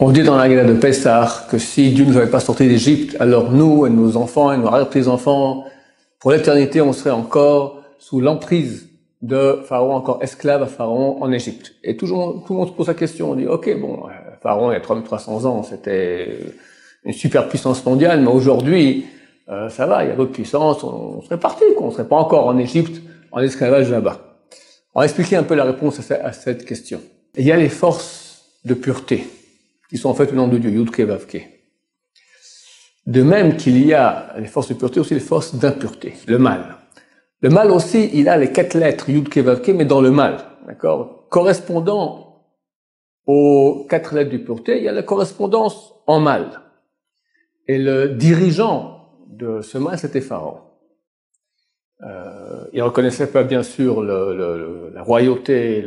On dit dans la Haggadah de Pessah que si Dieu ne nous avait pas sortis d'Égypte, alors nous et nos enfants et nos arrière-petits-enfants, pour l'éternité, on serait encore sous l'emprise de Pharaon, encore esclave à Pharaon en Égypte. Et tout le monde se pose la question, on dit, ok, bon, Pharaon il y a 3300 ans, c'était une super puissance mondiale, mais aujourd'hui, ça va, il y a d'autres puissances, on serait parti, on serait pas encore en Égypte, en esclavage là-bas. On va expliquer un peu la réponse à cette question. Il y a les forces de pureté, qui sont en fait le nom de Dieu, Yud-Ke Vav-Ke. De même qu'il y a les forces de pureté, aussi les forces d'impureté, le mal. Le mal aussi, il a les 4 lettres, Yud-Ke Vav-Ke, mais dans le mal, d'accord? Correspondant aux 4 lettres de pureté, il y a la correspondance en mal. Et le dirigeant de ce mal, c'était Pharaon. Il ne reconnaissait pas, bien sûr, la royauté,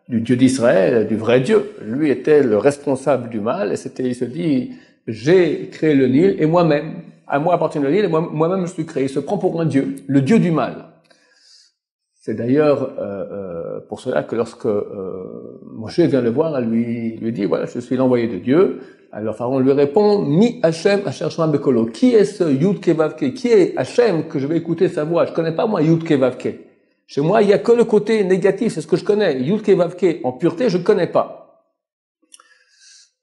du Dieu d'Israël, du vrai Dieu. Lui était le responsable du mal, et il se dit, j'ai créé le Nil, et moi-même, à moi appartient le Nil, et moi-même je suis créé. Il se prend pour un Dieu, le Dieu du mal. C'est d'ailleurs pour cela que lorsque Moshe vient le voir, lui dit, voilà, je suis l'envoyé de Dieu. Alors Pharaon lui répond, Mi Hachem Asher Shema Bekolo. Qui est ce Yud-Ke Vav-Ke? Qui est Hachem que je vais écouter sa voix? Je connais pas moi Yud-Ke Vav-Ke. Chez moi, il y a que le côté négatif, c'est ce que je connais. Yud-Ke Vav-Ke en pureté, je ne connais pas.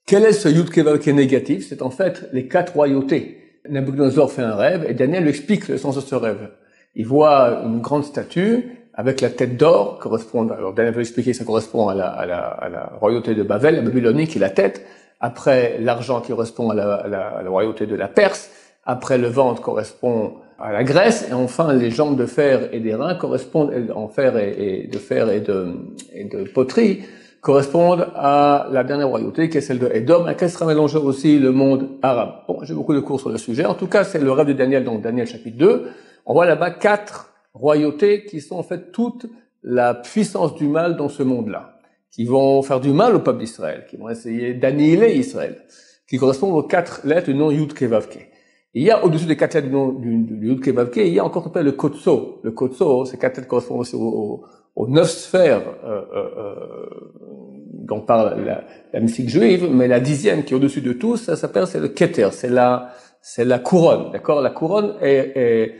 Quel est ce Yud-Ke Vav-Ke négatif? C'est en fait les 4 royautés. Nabuchodonosor fait un rêve et Daniel lui explique le sens de ce rêve. Il voit une grande statue avec la tête d'or, alors Daniel veut expliquer que ça correspond à la royauté de Babel, la Babylonie qui est la tête. Après, l'argent qui correspond à la royauté de la Perse. Après, le ventre correspond à la Grèce. Et enfin, les jambes de fer et des reins correspondent, en fer et de poterie, correspondent à la dernière royauté, qui est celle de Édom, à laquelle sera mélangé aussi le monde arabe. Bon, j'ai beaucoup de cours sur le sujet. En tout cas, c'est le rêve de Daniel, donc Daniel chapitre 2. On voit là-bas 4 royautés qui sont en fait toute la puissance du mal dans ce monde-là, qui vont faire du mal au peuple d'Israël, qui vont essayer d'annihiler Israël, qui correspondent aux 4 lettres du nom Yud-Ke Vav-Ke. Il y a au-dessus des 4 lettres du nom du Yud-Ke Vav-Ke, il y a encore ce qu'on appelle le Kotso. Le Kotso, ces 4 lettres correspondent aussi aux 9 sphères dont parle la mystique juive, mais la 10e qui est au-dessus de tout, ça s'appelle, c'est le Keter, c'est la couronne, d'accord? La couronne est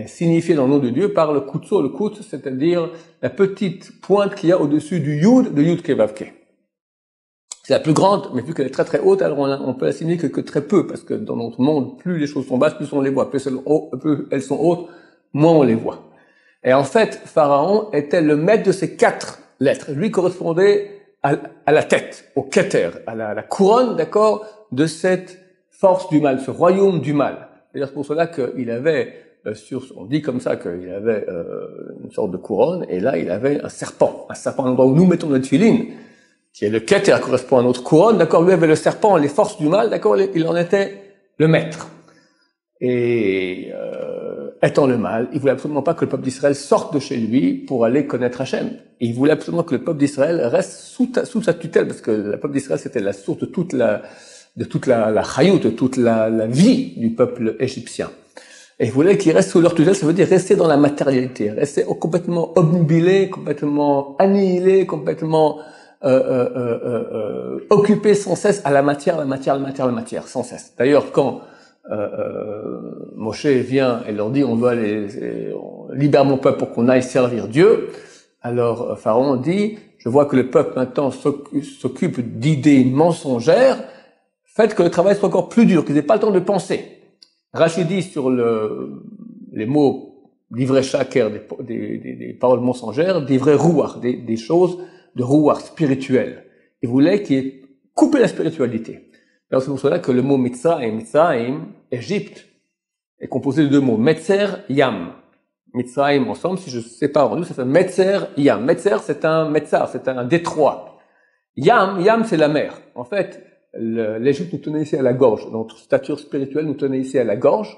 signifié dans le nom de Dieu par le Kutso, le Kut, c'est-à-dire la petite pointe qu'il y a au-dessus du Yud, de Yud-Ke Vav-Ke. C'est la plus grande, mais vu qu'elle est très très haute, alors on peut assimiler que très peu, parce que dans notre monde, plus les choses sont basses, plus on les voit. Plus elles sont hautes, moins on les voit. Et en fait, Pharaon était le maître de ces 4 lettres. Lui correspondait à la tête, au Keter, à la couronne, d'accord, de cette force du mal, ce royaume du mal. C'est pour cela qu'il avait on dit comme ça qu'il avait une sorte de couronne, et là il avait un serpent à l'endroit où nous mettons notre filine, qui est le Keter, correspond à notre couronne, d'accord, lui avait le serpent, les forces du mal, d'accord, il en était le maître. Et étant le mal, il voulait absolument pas que le peuple d'Israël sorte de chez lui pour aller connaître Hachem. Et il voulait absolument que le peuple d'Israël reste sous sa tutelle, parce que le peuple d'Israël c'était la source de toute la chayout, de toute la vie du peuple égyptien. Et ils voulaient qu'ils restent sous leur tutelle, ça veut dire rester dans la matérialité, rester complètement obnubilé, complètement annihilé, complètement occupé sans cesse à la matière, sans cesse. D'ailleurs, quand Moshe vient et leur dit on libère mon peuple pour qu'on aille servir Dieu, alors Pharaon dit, je vois que le peuple maintenant s'occupe d'idées mensongères, faites que le travail soit encore plus dur, qu'ils n'aient pas le temps de penser. Rachid dit sur les mots d'ivrei shaker, des paroles mensongères, d'ivrei rouar, des choses de rouar spirituel. Il voulait qu'il ait coupé la spiritualité. Alors c'est pour cela que le mot Mitzrayim, Égypte, est composé de 2 mots, Metzer, Yam. Mitzrayim ensemble, si je sépare en deux, ça fait Metzer, Yam. Metzer, c'est un Metzar, c'est un détroit. Yam, c'est la mer. En fait, l'Égypte nous tenait ici à la gorge. Notre stature spirituelle nous tenait ici à la gorge.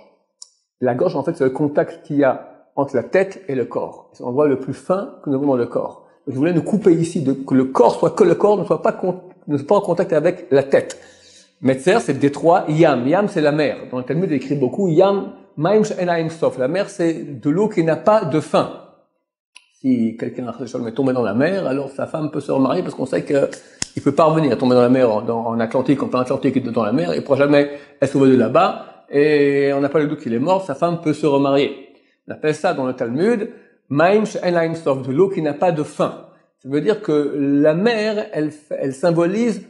La gorge, en fait, c'est le contact qu'il y a entre la tête et le corps. C'est l'endroit le plus fin que nous avons dans le corps. Donc, je voulais nous couper ici, que le corps soit que le corps, ne soit pas en contact avec la tête. Metzer, c'est le détroit. Yam, c'est la mer. Dans le Talmud, il écrit beaucoup. Yam, Maim she'enaim sof. La mer, c'est de l'eau qui n'a pas de fin. Si quelqu'un est tombé dans la mer, alors sa femme peut se remarier parce qu'on sait que Il peut pas revenir, tomber dans la mer, en Atlantique, en plein Atlantique, et dans la mer, il pourra jamais être sauvé de là-bas, et on n'a pas le doute qu'il est mort, sa femme peut se remarier. On appelle ça dans le Talmud, Maim she'en sof, de l'eau qui n'a pas de fin. Ça veut dire que la mer, elle symbolise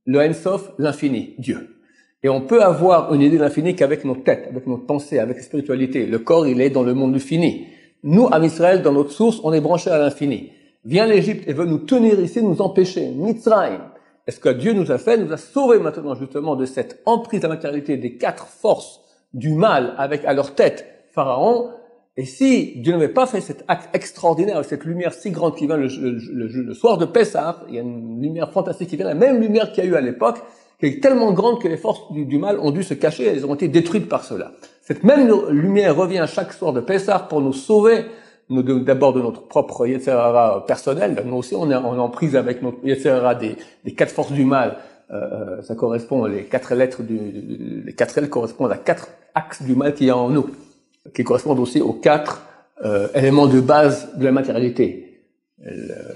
le Ein Sof, l'infini, Dieu. Et on peut avoir une idée de l'infini qu'avec notre tête, avec notre pensée, avec la spiritualité. Le corps, il est dans le monde du fini. Nous, à Israël, dans notre source, on est branché à l'infini. Vient l'Égypte et veut nous tenir ici, nous empêcher. Mitzrayim. Et ce que Dieu nous a fait, nous a sauvés maintenant justement de cette emprise de la matérialité des 4 forces du mal avec à leur tête Pharaon. Et si Dieu n'avait pas fait cet acte extraordinaire, cette lumière si grande qui vient le soir de Pessah, il y a une lumière fantastique qui vient, la même lumière qu'il y a eu à l'époque, qui est tellement grande que les forces du mal ont dû se cacher, elles ont été détruites par cela. Cette même lumière revient chaque soir de Pessah pour nous sauver, d'abord de notre propre Yetzer Hara personnel. Nous aussi, on est en prise avec notre Yetzer Hara des 4 forces du mal. Ça correspond, les 4 lettres les 4 lettres correspondent à 4 axes du mal qu'il y a en nous, qui correspondent aussi aux 4 éléments de base de la matérialité.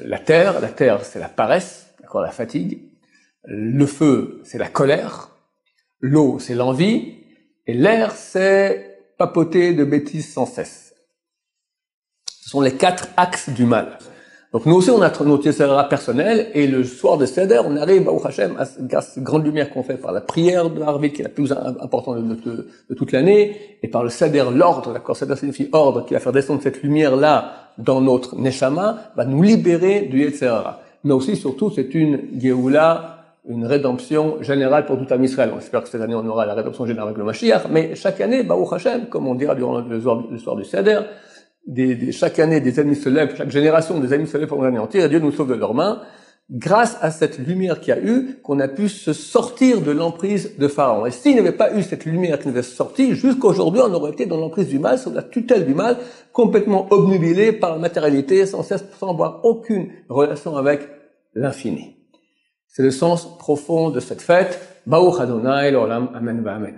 La terre, c'est la paresse, d'accord, la fatigue. Le feu, c'est la colère. L'eau, c'est l'envie. Et l'air, c'est papoter de bêtises sans cesse. Ce sont les 4 axes du mal. Donc nous aussi, on a notre Yetzer Hara personnel, et le soir de Seder, on arrive, Baruch Hashem, grâce à cette grande lumière qu'on fait par la prière de Harvit, qui est la plus importante de toute l'année, et par le Seder, l'ordre, d'accord, Seder signifie ordre, qui va faire descendre cette lumière-là dans notre Neshama, va nous libérer du Yetzer Hara. Mais aussi, surtout, c'est une Géoula, une rédemption générale pour tout Am Israël. On espère que cette année, on aura la rédemption générale avec le Mashiach, mais chaque année, Baruch Hashem, comme on dira durant le soir du Seder, chaque année, des ennemis se lèvent, chaque génération, des ennemis se lèvent pour nous anéantir, et Dieu nous sauve de leurs mains, grâce à cette lumière qu'il y a eu, qu'on a pu se sortir de l'emprise de Pharaon. Et s'il n'y avait pas eu cette lumière qui nous avait sorti, jusqu'aujourd'hui, on aurait été dans l'emprise du mal, sous la tutelle du mal, complètement obnubilé par la matérialité, sans cesse, sans avoir aucune relation avec l'infini. C'est le sens profond de cette fête. Baruch Adonai l'olam, amen va amen.